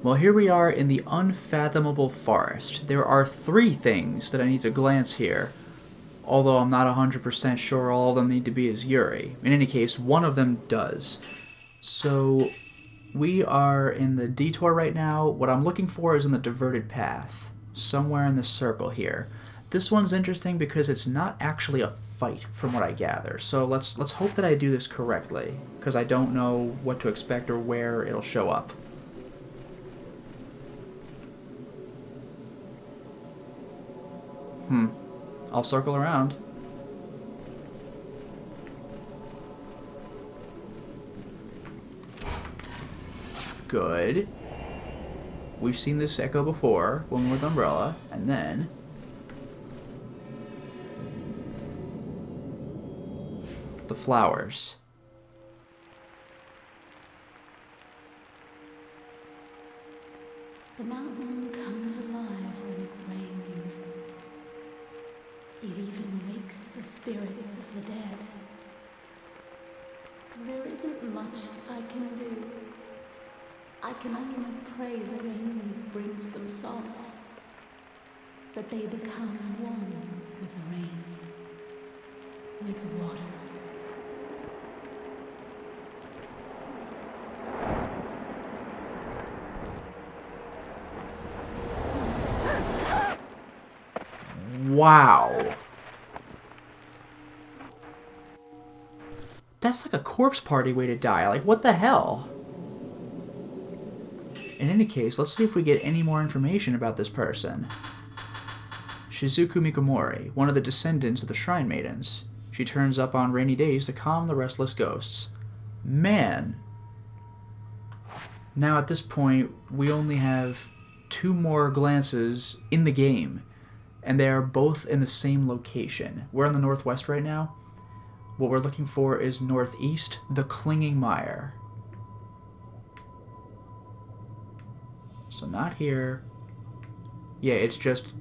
Well, here we are in the unfathomable forest. There are 3 things that I need to glance here, although I'm not 100% sure all of them need to be as Yuri. In any case, one of them does. So, we are in the detour right now. What I'm looking for is in the diverted path, somewhere in the circle here. This one's interesting because it's not actually a fight, from what I gather. So let's hope that I do this correctly, because I don't know what to expect or where it'll show up. I'll circle around. Good. We've seen this echo before, one with umbrella, and then... the flowers. The mountain comes alive when it rains. It even wakes the spirits of the dead. There isn't much I can do. I can only pray the rain brings them solace, that they become one with the rain, with the water. Wow. That's like a corpse party way to die. Like, what the hell? In any case, let's see if we get any more information about this person. Shizuku Mikomori, one of the descendants of the Shrine Maidens. She turns up on rainy days to calm the restless ghosts. Man. Now at this point, we only have 2 more glances in the game, and they are both in the same location. We're in the northwest right now. What we're looking for is northeast, the Clinging Mire. So not here. Yeah, it's just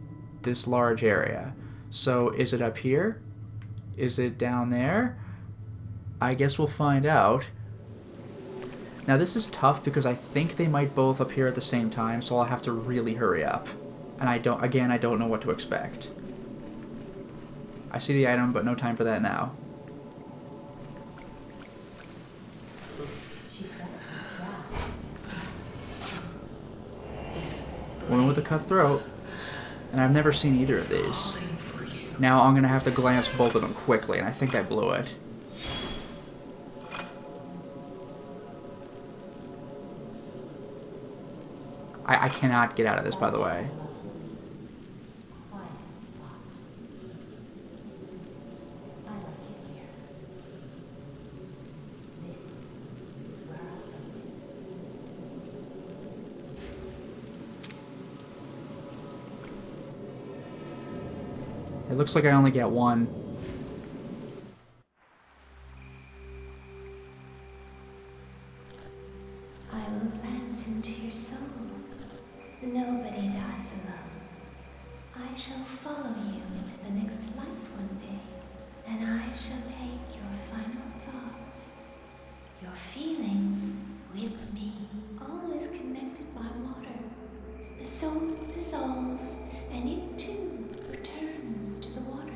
this large area. So is it up here? Is it down there? I guess we'll find out. Now this is tough because I think they might both appear at the same time, so I'll have to really hurry up. And I don't know what to expect. I see the item, but no time for that now. Woman with a cut throat. And I've never seen either of these. Now I'm going to have to glance both of them quickly, and I think I blew it. I cannot get out of this, by the way. It looks like I only get one. I will glance into your soul. Nobody dies alone. I shall follow you into the next life one day, and I shall take your final thoughts, your feelings with me. All is connected by water. The soul dissolves, and it too returns to the water.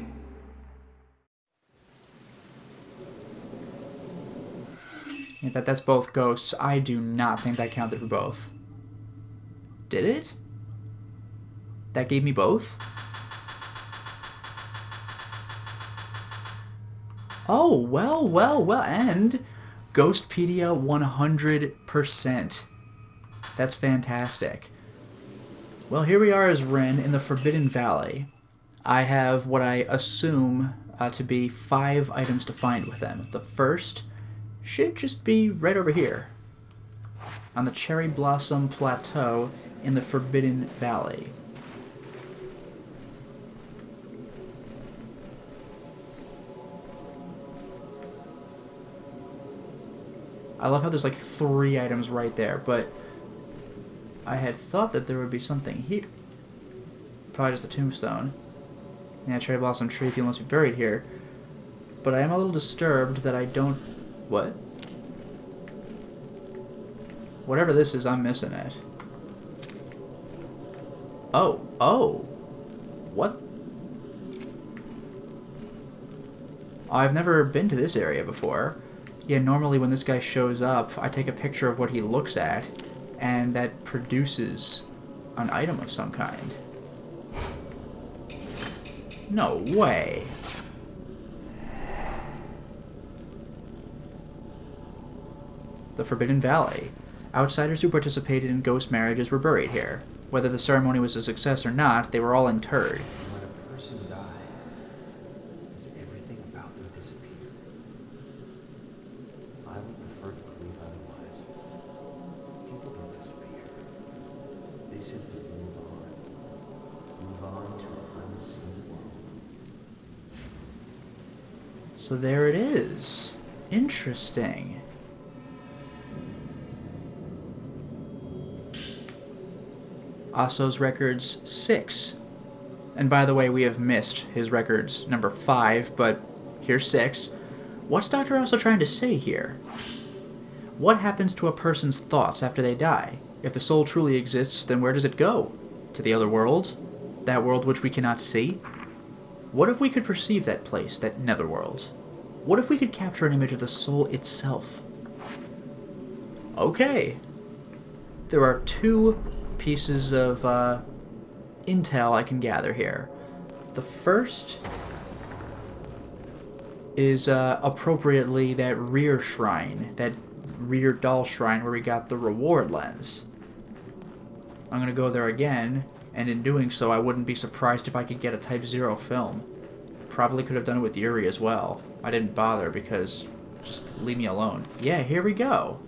In fact, that's both ghosts. I do not think that counted for both. Did it? That gave me both? Oh, well, and ghostpedia 100%. That's fantastic. Well, here we are as Rin in the Forbidden Valley. I have what I assume to be 5 items to find with them. The first should just be right over here, on the Cherry Blossom Plateau in the Forbidden Valley. I love how there's like 3 items right there, but I had thought that there would be something here. Probably just a tombstone. Yeah, Cherry Blossom Tree, people must be buried here. But I am a little disturbed that I don't... What? Whatever this is, I'm missing it. Oh, oh. What? I've never been to this area before. Yeah, normally when this guy shows up, I take a picture of what he looks at, and that produces an item of some kind. No way. The Forbidden Valley. Outsiders who participated in ghost marriages were buried here. Whether the ceremony was a success or not, they were all interred. When a person dies, does everything about them disappear? I would prefer to believe otherwise. People don't disappear. They simply move on. Move on to an unseen world. So there it is. Interesting. Aso's records 6. And by the way, we have missed his records number 5, but here's 6. What's Dr. Aso trying to say here? What happens to a person's thoughts after they die? If the soul truly exists, then where does it go? To the other world? That world which we cannot see? What if we could perceive that place, that netherworld? What if we could capture an image of the soul itself? Okay. There are 2 pieces of intel I can gather here. The first is appropriately that rear shrine, that rear doll shrine where we got the reward lens. I'm going to go there again, and in doing so I wouldn't be surprised if I could get a Type 0 film. Probably could have done it with Yuri as well. I didn't bother because just leave me alone. Yeah, here we go.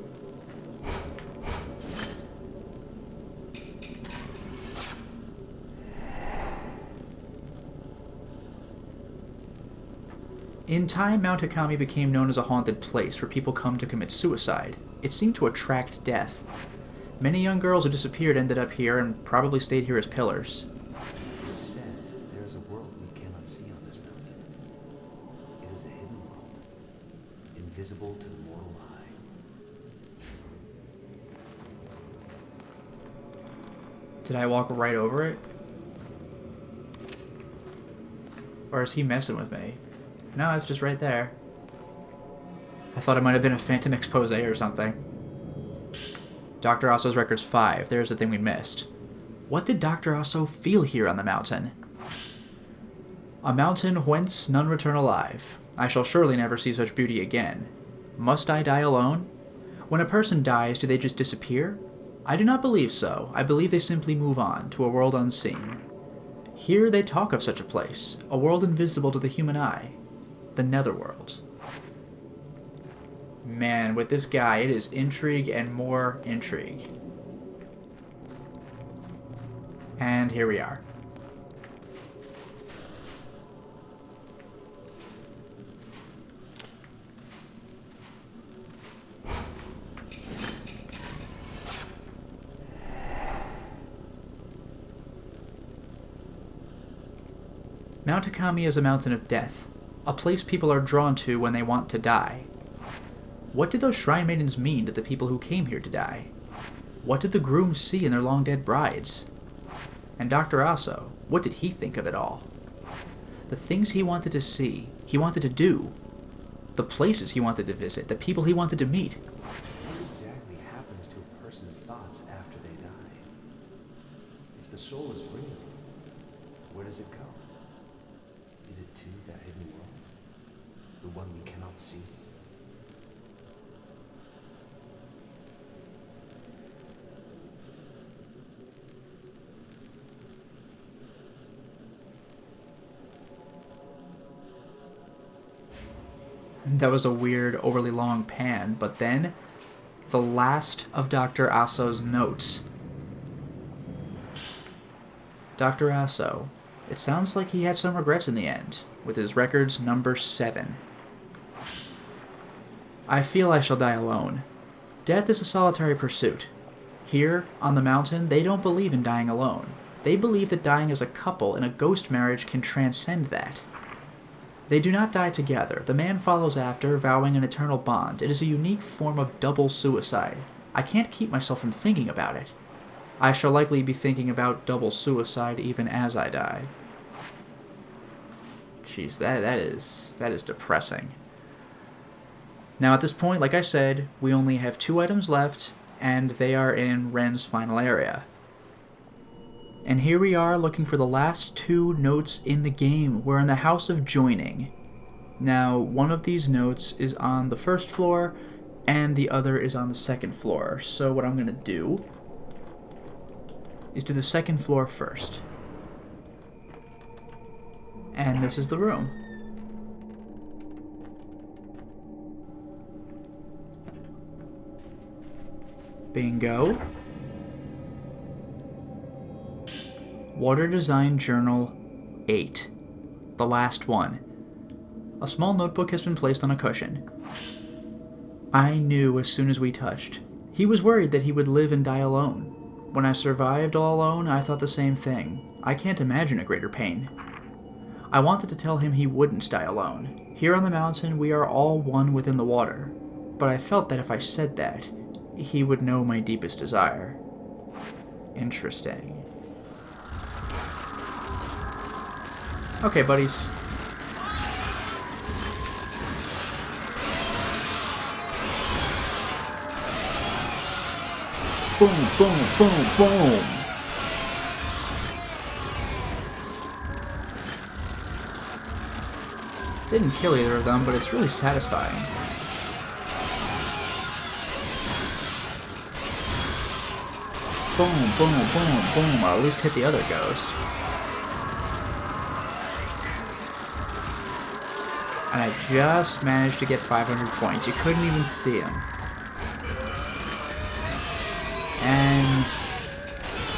In time, Mount Hakami became known as a haunted place where people come to commit suicide. It seemed to attract death. Many young girls who disappeared ended up here and probably stayed here as pillars. It is said there is a world we cannot see on this mountain. It is a hidden world, invisible to the mortal eye. Did I walk right over it? Or is he messing with me? No, it's just right there. I thought it might have been a phantom expose or something. Dr. Aso's records 5. There's the thing we missed. What did Dr. Aso feel here on the mountain? A mountain whence none return alive. I shall surely never see such beauty again. Must I die alone? When a person dies, do they just disappear? I do not believe so. I believe they simply move on to a world unseen. Here they talk of such a place, a world invisible to the human eye. The netherworld. Man, with this guy, it is intrigue and more intrigue. And here we are. Mount Hakami is a mountain of death, a place people are drawn to when they want to die. What did those shrine maidens mean to the people who came here to die? What did the grooms see in their long-dead brides? And Dr. Aso, what did he think of it all? The things he wanted to see, he wanted to do. The places he wanted to visit, the people he wanted to meet. What exactly happens to a person's thoughts after they die? If the soul is real, where does it go? Is it to that hidden world? The one we cannot see? That was a weird, overly long pan, but then, the last of Dr. Aso's notes. Dr. Aso. It sounds like he had some regrets in the end, with his records number 7. I feel I shall die alone. Death is a solitary pursuit. Here, on the mountain, they don't believe in dying alone. They believe that dying as a couple in a ghost marriage can transcend that. They do not die together. The man follows after, vowing an eternal bond. It is a unique form of double suicide. I can't keep myself from thinking about it. I shall likely be thinking about double suicide even as I die. Jeez, that is depressing. Now at this point, like I said, we only have 2 items left, and they are in Ren's final area. And here we are looking for the last 2 notes in the game. We're in the House of Joining. Now, one of these notes is on the 1st floor, and the other is on the 2nd floor. So what I'm going to do is do the 2nd floor first. And this is the room. Bingo. Water Design Journal 8. The last one. A small notebook has been placed on a cushion. I knew as soon as we touched. He was worried that he would live and die alone. When I survived all alone, I thought the same thing. I can't imagine a greater pain. I wanted to tell him he wouldn't die alone. Here on the mountain, we are all one within the water. But I felt that if I said that, he would know my deepest desire. Interesting. Okay, buddies. Boom, boom, boom, boom. Didn't kill either of them, but it's really satisfying. Boom, boom, boom, boom. I'll at least hit the other ghost. And I just managed to get 500 points. You couldn't even see him. And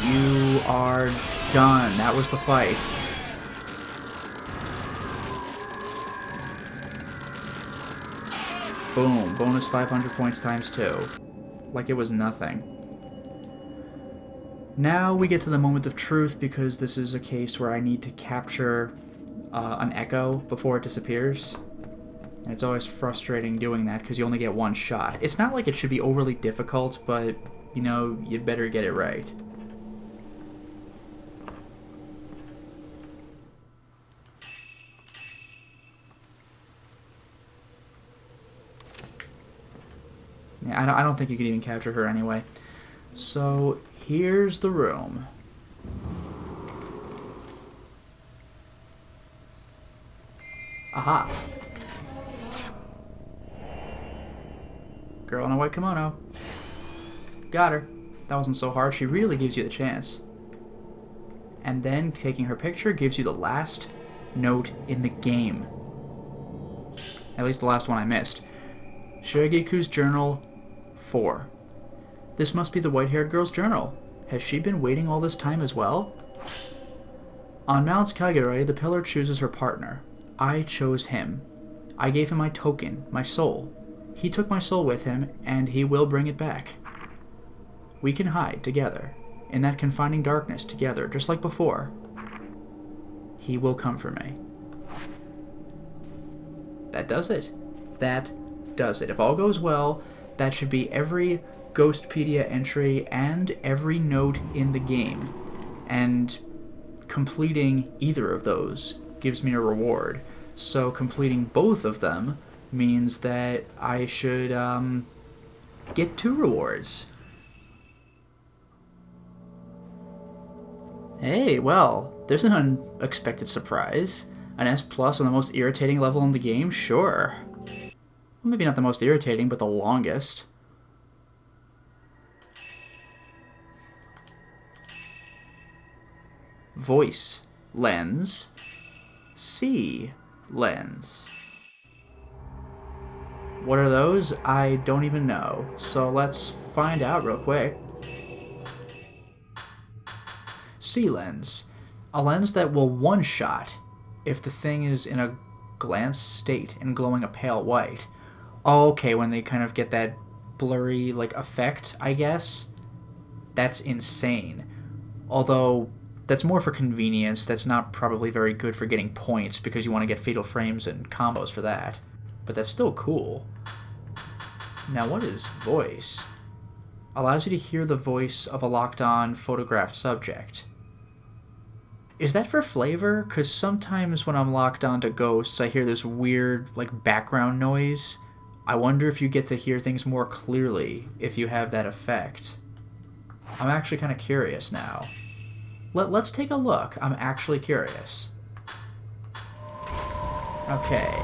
you are done. That was the fight. Boom. Bonus 500 points times 2. Like it was nothing. Now we get to the moment of truth, because this is a case where I need to capture an echo before it disappears. And it's always frustrating doing that because you only get one shot. It's not like it should be overly difficult, but, you know, you'd better get it right. Yeah, I don't think you could even capture her anyway. So, here's the room. Aha. Girl in a white kimono. Got her. That wasn't so hard. She really gives you the chance. And then taking her picture gives you the last note in the game. At least the last one I missed. Shiragiku's Journal 4. This must be the white-haired girl's journal. Has she been waiting all this time as well? On Mount Kagure, the pillar chooses her partner. I chose him. I gave him my token, my soul. He took my soul with him, and he will bring it back. We can hide together, in that confining darkness together, just like before. He will come for me. That does it. That does it. If all goes well, that should be every ghostpedia entry and every note in the game. And completing either of those gives me a reward. So completing both of them means that I should get 2 rewards. Hey, well, there's an unexpected surprise. An S+ on the most irritating level in the game? Sure. Well, maybe not the most irritating, but the longest. Voice lens. C lens. What are those? I don't even know. So let's find out real quick. C lens. A lens that will one-shot if the thing is in a glance state and glowing a pale white. Oh, okay, when they kind of get that blurry like effect, I guess. That's insane. Although that's more for convenience. That's not probably very good for getting points because you want to get fatal frames and combos for that. But that's still cool. Now what is voice? allows you to hear the voice of a locked-on photographed subject. Is that for flavor? Because sometimes when I'm locked onto ghosts, I hear this weird, like, background noise. I wonder if you get to hear things more clearly if you have that effect. I'm actually kind of curious now. Let's take a look. I'm actually curious. Okay.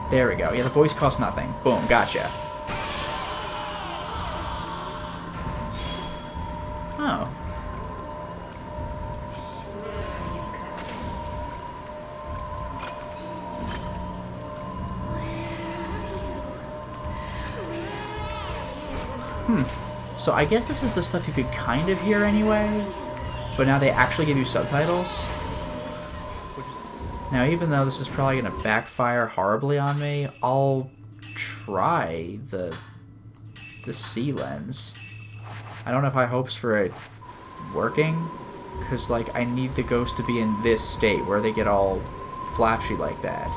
There we go. Yeah, the voice costs nothing. Boom, gotcha. Oh. So I guess this is the stuff you could kind of hear anyway, but now they actually give you subtitles. Now, even though this is probably going to backfire horribly on me, I'll try the C lens. I don't have high hopes for it working, because, like, I need the ghost to be in this state where they get all flashy like that.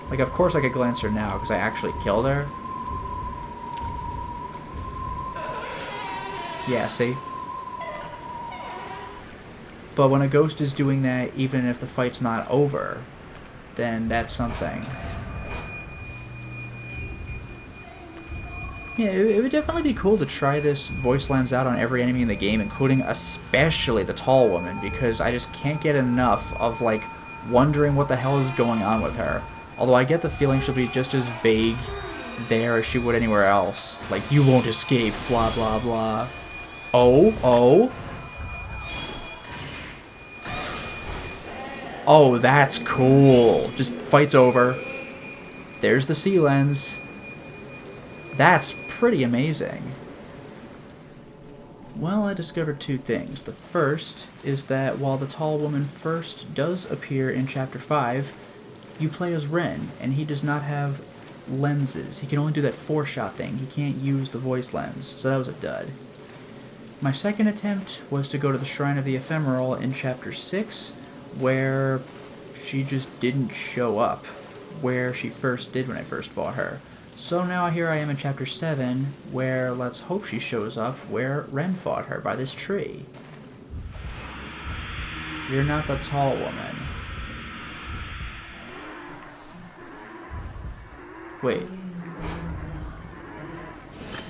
Like, of course I could glance her now, because I actually killed her. Yeah, see? But when a ghost is doing that, even if the fight's not over, then that's something. Yeah, it would definitely be cool to try this voice lens out on every enemy in the game, including especially the tall woman, because I just can't get enough of, like, wondering what the hell is going on with her. Although I get the feeling she'll be just as vague there as she would anywhere else. Like, you won't escape, blah, blah, blah. Oh. Oh, that's cool. Just fight's over. There's the C lens. That's pretty amazing. Well, I discovered two things. The first is that while the tall woman first does appear in Chapter 5, you play as Ren, and he does not have lenses. He can only do that 4-shot thing. He can't use the voice lens, so that was a dud. My second attempt was to go to the Shrine of the Ephemeral in Chapter 6, where she just didn't show up, where she first did when I first fought her. So now here I am in Chapter 7, where let's hope she shows up where Ren fought her, by this tree. You're not the tall woman. Wait.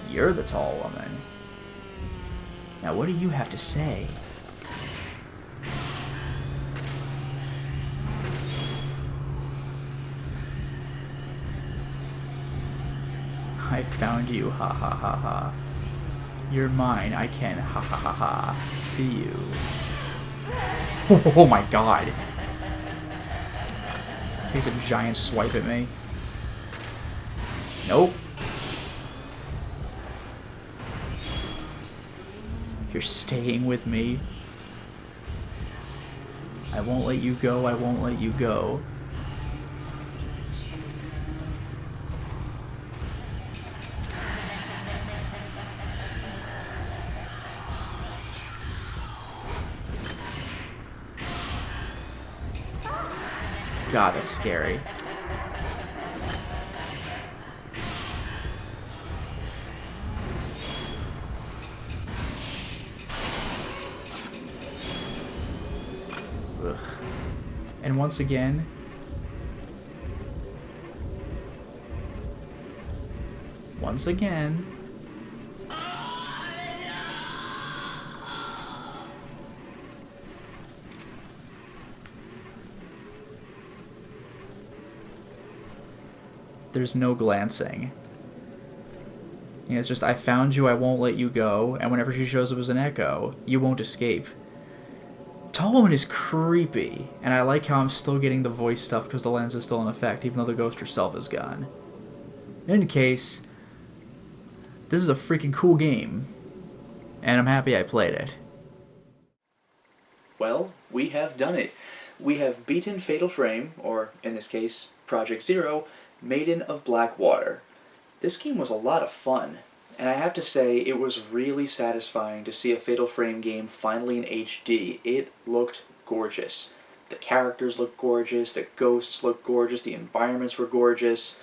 You're the tall woman. Now what do you have to say? I found you, ha ha ha ha. You're mine, I can, ha ha ha ha, see you. Oh my god. Takes a giant swipe at me. Nope. You're staying with me. I won't let you go, I won't let you go. God, that's scary. Ugh. And once again, there's no glancing. You know, it's just, I found you, I won't let you go, and whenever she shows up as an echo, you won't escape. Tall Woman is creepy, and I like how I'm still getting the voice stuff because the lens is still in effect, even though the ghost herself is gone. In any case, this is a freaking cool game, and I'm happy I played it. Well, we have done it. We have beaten Fatal Frame, or in this case, Project Zero, Maiden of Blackwater. This game was a lot of fun, and I have to say it was really satisfying to see a Fatal Frame game finally in HD. It looked gorgeous. The characters looked gorgeous, the ghosts looked gorgeous, the environments were gorgeous.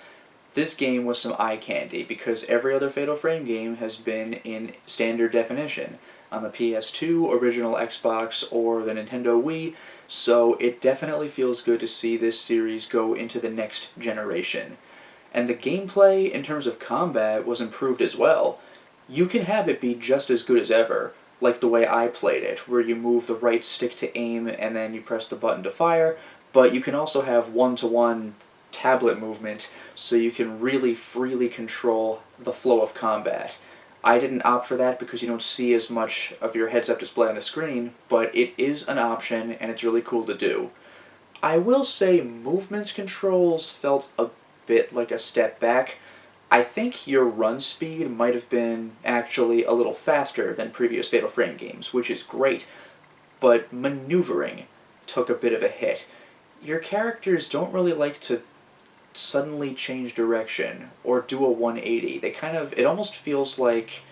This game was some eye candy because every other Fatal Frame game has been in standard definition on the PS2, original Xbox, or the Nintendo Wii, so it definitely feels good to see this series go into the next generation. And the gameplay, in terms of combat, was improved as well. You can have it be just as good as ever, like the way I played it, where you move the right stick to aim and then you press the button to fire, but you can also have one-to-one tablet movement so you can really freely control the flow of combat. I didn't opt for that because you don't see as much of your heads-up display on the screen, but it is an option and it's really cool to do. I will say movement controls felt a bit like a step back. I think your run speed might have been actually a little faster than previous Fatal Frame games, which is great, but maneuvering took a bit of a hit. Your characters don't really like to suddenly change direction or do a 180. It almost feels like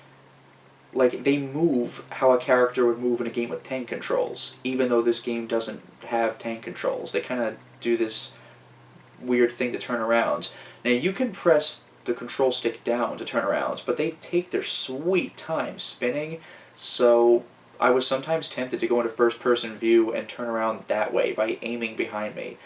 they move how a character would move in a game with tank controls, even though this game doesn't have tank controls. They kind of do this weird thing to turn around. Now you can press the control stick down to turn around, but they take their sweet time spinning, so I was sometimes tempted to go into first person view and turn around that way by aiming behind me.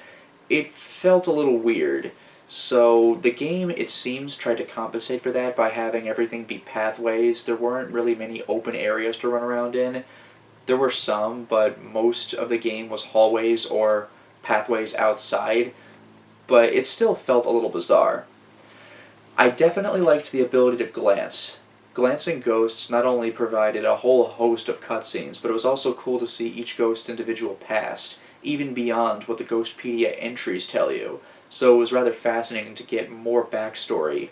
It felt a little weird. So the game, it seems, tried to compensate for that by having everything be pathways. There weren't really many open areas to run around in. There were some, but most of the game was hallways or pathways outside, but it still felt a little bizarre. I definitely liked the ability to glance. Glancing ghosts not only provided a whole host of cutscenes, but it was also cool to see each ghost's individual past, even beyond what the ghostpedia entries tell you. So it was rather fascinating to get more backstory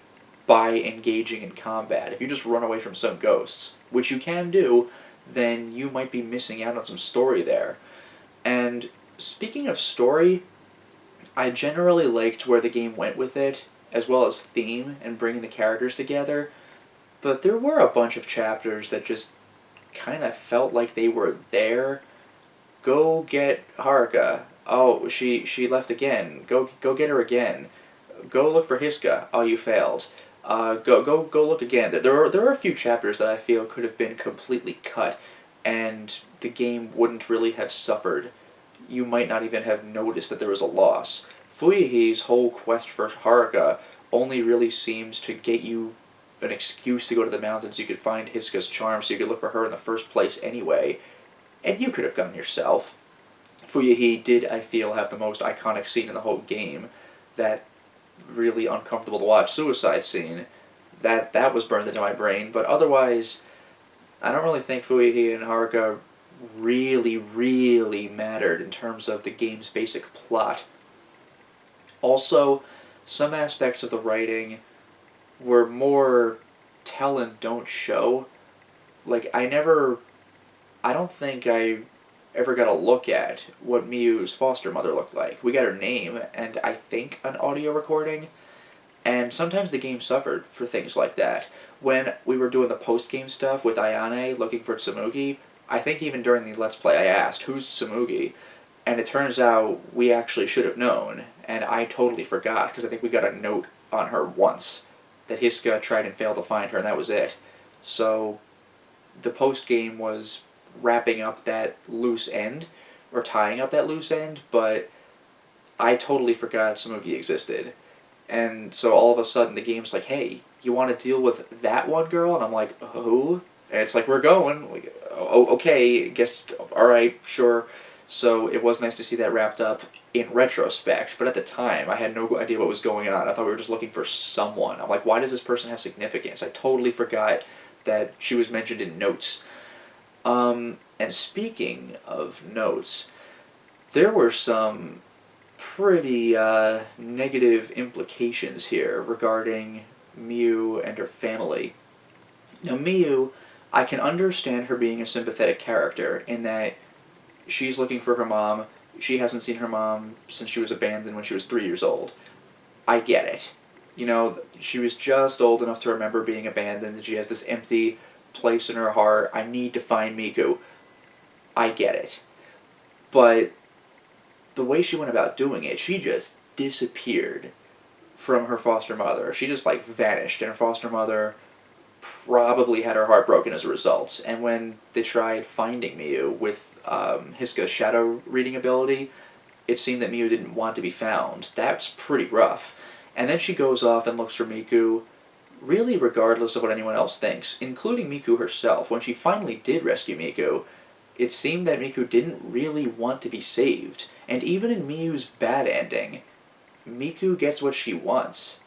by engaging in combat. If you just run away from some ghosts, which you can do, then you might be missing out on some story there. And speaking of story, I generally liked where the game went with it, as well as theme and bringing the characters together, but there were a bunch of chapters that just kind of felt like they were there. Go get Haruka. Oh, she left again. Go get her again. Go look for Hiska. Oh, you failed. Go look again. There are a few chapters that I feel could have been completely cut, and the game wouldn't really have suffered. You might not even have noticed that there was a loss. Fuyihi's whole quest for Haruka only really seems to get you an excuse to go to the mountains. You could find Hiska's charm so you could look for her in the first place anyway, and you could have gone yourself. Fuyihi did, I feel, have the most iconic scene in the whole game, that really uncomfortable to watch suicide scene. That was burned into my brain, but otherwise, I don't really think Fuyihi and Haruka really mattered in terms of the game's basic plot. Also, some aspects of the writing were more tell and don't show. Like, I don't think I ever got a look at what Miyu's foster mother looked like. We got her name, and I think an audio recording, and sometimes the game suffered for things like that. When we were doing the post-game stuff with Ayane looking for Tsumugi, I think even during the Let's Play I asked, who's Tsumugi? And it turns out we actually should have known, and I totally forgot, because I think we got a note on her once, that Hiska tried and failed to find her, and that was it. So, the post-game was wrapping up that loose end, or tying up that loose end, but I totally forgot Tsumugi existed. And so all of a sudden the game's like, hey, you want to deal with that one girl? And I'm like, who? And it's like, we're going. Like, oh, okay, guess, alright, sure. So it was nice to see that wrapped up in retrospect, but at the time I had no idea what was going on. I thought we were just looking for someone. I'm like, why does this person have significance? I totally forgot that she was mentioned in notes. And speaking of notes, there were some pretty negative implications here regarding Miyu and her family. Now, Miyu, I can understand her being a sympathetic character in that she's looking for her mom. She hasn't seen her mom since she was abandoned when she was 3 years old. I get it. You know, she was just old enough to remember being abandoned, and she has this empty place in her heart. I need to find Miku. I get it. But the way she went about doing it, she just disappeared from her foster mother. She just like vanished, and her foster mother probably had her heart broken as a result. And when they tried finding Miu with Hiska's shadow reading ability, it seemed that Miu didn't want to be found. That's pretty rough. And then she goes off and looks for Miku, really regardless of what anyone else thinks, including Miku herself. When she finally did rescue Miku, it seemed that Miku didn't really want to be saved. And even in Miu's bad ending, Miku gets what she wants.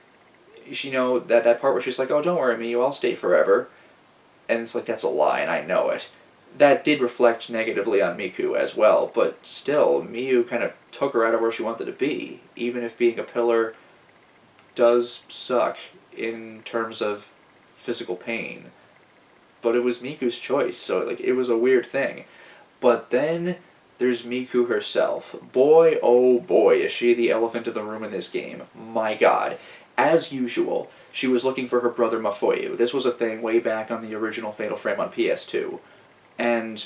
You know, that part where she's like, oh, don't worry, Miu, I'll stay forever. And it's like, that's a lie, and I know it. That did reflect negatively on Miku as well, but still, Miu kind of took her out of where she wanted to be, even if being a pillar does suck in terms of physical pain. But it was Miku's choice, so like it was a weird thing. But then there's Miku herself. Boy, oh boy, is she the elephant in the room in this game. My god. As usual, she was looking for her brother Mafuyu. This was a thing way back on the original Fatal Frame on PS2. And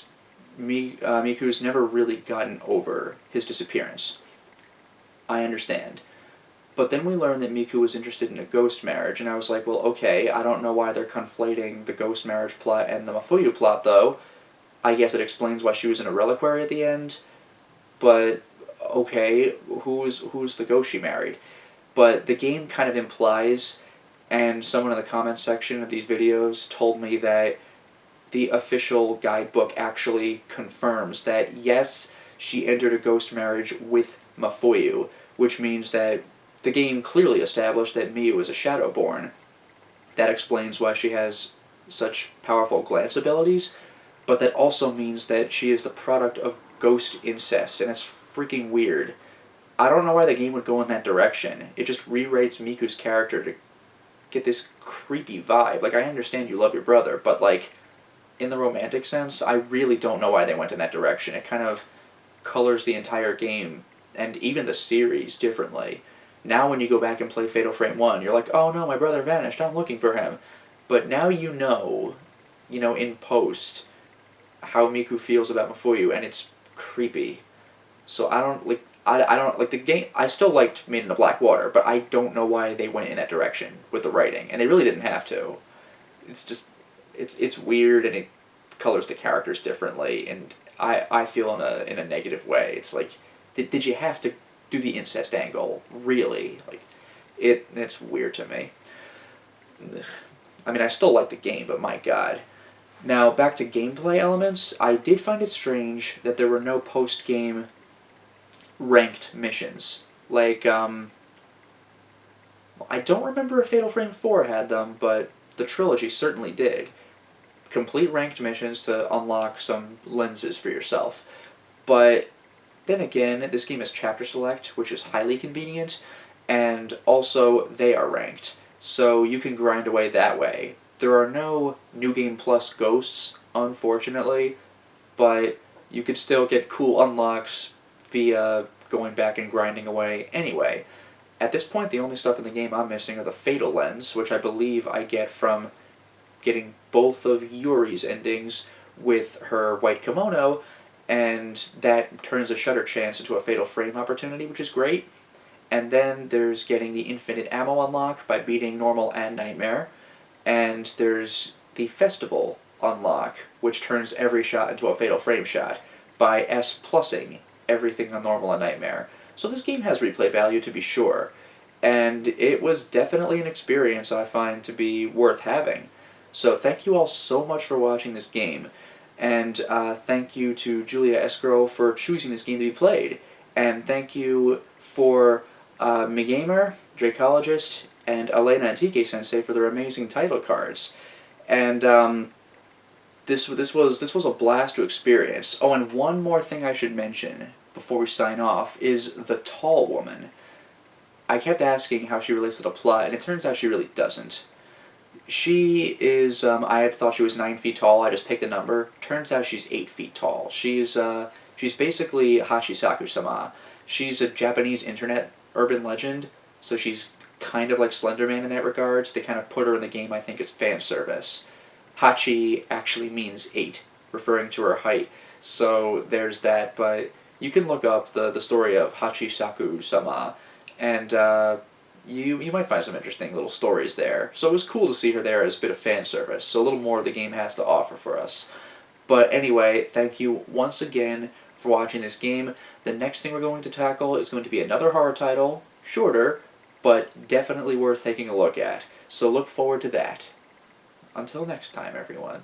Miku's never really gotten over his disappearance. I understand. But then we learned that Miku was interested in a ghost marriage, and I was like, well, okay, I don't know why they're conflating the ghost marriage plot and the Mafuyu plot, though. I guess it explains why she was in a reliquary at the end. But, okay, who's the ghost she married? But the game kind of implies, and someone in the comments section of these videos told me that the official guidebook actually confirms that, yes, she entered a ghost marriage with Mafuyu, which means that the game clearly established that Miu is a Shadowborn. That explains why she has such powerful glance abilities, but that also means that she is the product of ghost incest, and that's freaking weird. I don't know why the game would go in that direction. It just rewrites Miku's character to get this creepy vibe. Like, I understand you love your brother, but, like, in the romantic sense, I really don't know why they went in that direction. It kind of colors the entire game, and even the series, differently. Now when you go back and play Fatal Frame 1, you're like, oh no, my brother vanished, I'm looking for him. But now you know, in post, how Miku feels about Mafuyu, and it's creepy. So I don't, like, I don't, like, the game, I still liked Maiden of Black Water, but I don't know why they went in that direction with the writing, and they really didn't have to. It's just, it's weird, and it colors the characters differently, and I feel in a negative way. It's like, did you have to do the incest angle? Really? Like, it's weird to me. I mean, I still like the game, but my god. Now, back to gameplay elements, I did find it strange that there were no post-game ranked missions. Like, I don't remember if Fatal Frame 4 had them, but the trilogy certainly did. Complete ranked missions to unlock some lenses for yourself. But then again, this game is chapter select, which is highly convenient, and also they are ranked, so you can grind away that way. There are no New Game Plus ghosts, unfortunately, but you could still get cool unlocks via going back and grinding away anyway. At this point, the only stuff in the game I'm missing are the Fatal Lens, which I believe I get from getting both of Yuri's endings with her white kimono, and that turns a Shutter chance into a Fatal Frame opportunity, which is great. And then there's getting the infinite ammo unlock by beating Normal and Nightmare, and there's the Festival unlock, which turns every shot into a Fatal Frame shot by S+ing everything on Normal and Nightmare. So this game has replay value, to be sure, and it was definitely an experience I find to be worth having. So thank you all so much for watching this game, and thank you to Julia Escrow for choosing this game to be played, and thank you for Migamer, Dracologist, and Elena Antique Sensei for their amazing title cards. And this was a blast to experience. Oh, and one more thing I should mention before we sign off is the tall woman. I kept asking how she relates to the plot, and it turns out she really doesn't. She is, I had thought she was 9 feet tall, I just picked a number. Turns out she's 8 feet tall. She's basically Hashisaku-sama. She's a Japanese internet urban legend, so she's kind of like Slenderman in that regards. They kind of put her in the game, I think, as fan service. Hachi actually means 8, referring to her height. So there's that, but you can look up the story of Hachisaku-sama, and you might find some interesting little stories there. So it was cool to see her there as a bit of fan service. So a little more the game has to offer for us. But anyway, thank you once again for watching this game. The next thing we're going to tackle is going to be another horror title, shorter, but definitely worth taking a look at. So look forward to that. Until next time, everyone.